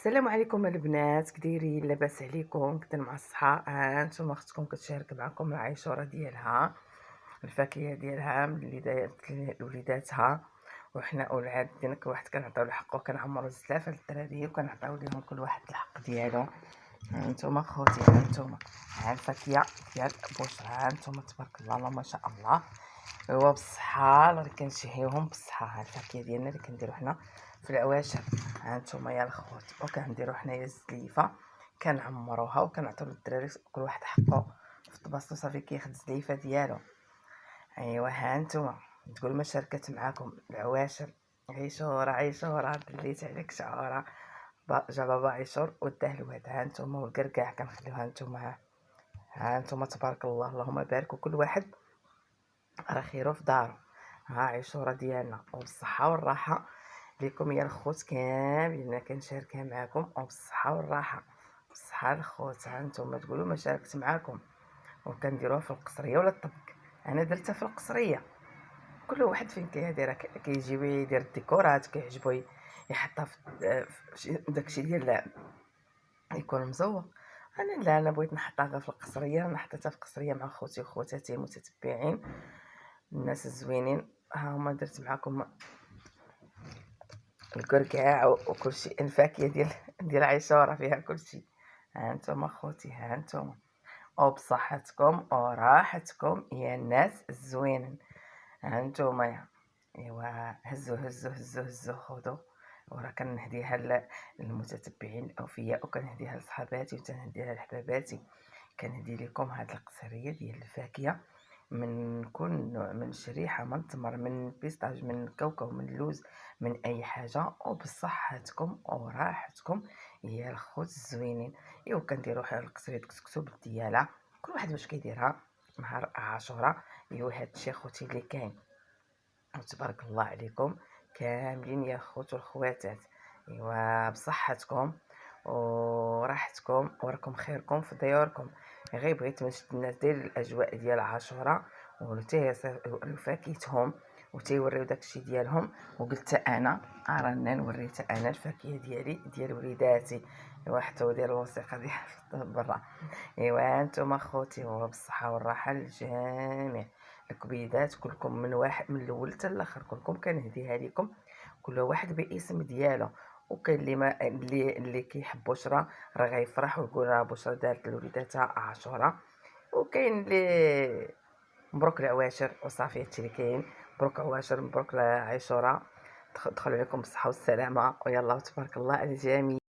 السلام عليكم البنات، كدايرين؟ لاباس عليكم؟ كنت مع الصحة. هانتوما اختكم كتشارك معكم العيشوره ديالها، الفاكهه ديالها من لوليداتها. وحنا اولاد ديالنا كل واحد كنعطيو الحق، وكنعمرو بزاف هاد الدراري وكنعطيو ليهم كل واحد الحق ديالو. هانتوما خوتي، هانتوما ها الفاكهه ديال بشرى، هانتوما تبارك الله اللهم ما شاء الله. هو بالصحه اللي كنشهيوهم بالصحه. ها الفاكهه ديالنا اللي كنديرو حنا في العواشر، ها نتوما يا الخوت. وكنديرو حنايا الزليفه، كنعمروها وكنعطيو للدراري كل واحد حقه في الطباسط، صافي كياخد الزليفه ديالو. ايوا ها نتوما تقول ما شاركت معاكم العواشر. عيشوره عيشوره دليت عليك شعوره، جا بابا عيشور وداه الواد. ها نتوما والكركاع كنخليوها نتوما. ها نتوما تبارك الله اللهم بارك، وكل واحد راه خيرو في دارو. ها عيشوره ديالنا وبالصحه والراحه ليكم يا الخوت كاملين، انا كنشاركها معكم وبالصحه والراحه. بالصحه الخوت. ها نتوما تقولوا ما شاركت معكم. وكنديروها في القصريه ولا الطبق. انا درتها في القصريه. كل واحد فين كيديرها كيجيب يدير الديكورات كيعجبو يحطها في داكشي ديال يكون مزوق. انا لا، انا بغيت نحطها غير في القصريه. انا حطيتها في القصريه مع خوتي وخواتاتي المتتبعين الناس الزوينين. ها هما درت معكم الكركاع وكلشي. الفاكهه ديال عيشوره فيها كلشي. ها انتم خوتي، ها انتم وبصحتكم وراحتكم يا الناس الزوينين. ها انتم. ايوا هزوا هزوا هزوا هزوا خذوا. وراه كنهديها للمتتبعين الاوفياء، وكنهديها لصحاباتي وتنهديها لحباباتي. كنهدي لكم هاد القصريه ديال الفاكهه من كل نوع، من شريحه، من تمر، من بيستاج، من كاوكاو، من اللوز، من اي حاجه، وبصحتكم وراحتكم يا الخوت الزوينين. ايوا كنديروا حال القصريه كسكسو بالدياله، كل واحد باش كيديرها نهار عاشوراء. ايوا هادشي خوتي اللي كاين. وتبارك الله عليكم كاملين يا خوت والخواتات. ايوا بصحتكم وراحتكم وراكم خيركم في ديوركم. غير بغيت نشد الناس ديال الاجواء ديال عاشوراء وفاكهتهم وتيوريو داكشي ديالهم. وقلت انا رانا نوريت انا الفاكهه ديالي ديال وليداتي. ايوا حتى هو ديال الوثيقه ديال برا. ايوا انتم خوتي وبالصحه والراحه للجميع. الكبيدات كلكم من واحد من الاول حتى الاخر كلكم كنهديها لكم، كل واحد باسم ديالو. وكاين اللي ما اللي كيحب بشرى راه غيفرح ويقول راه بشرى دارت لوليداتها عاشوره. وكاين اللي مبروك العواشر وصافي هادشي اللي كاين. مبروك عواشر، مبروك عاشوره. دخلوا عليكم بالصحه والسلامه، ويلا تبارك الله على الجميع.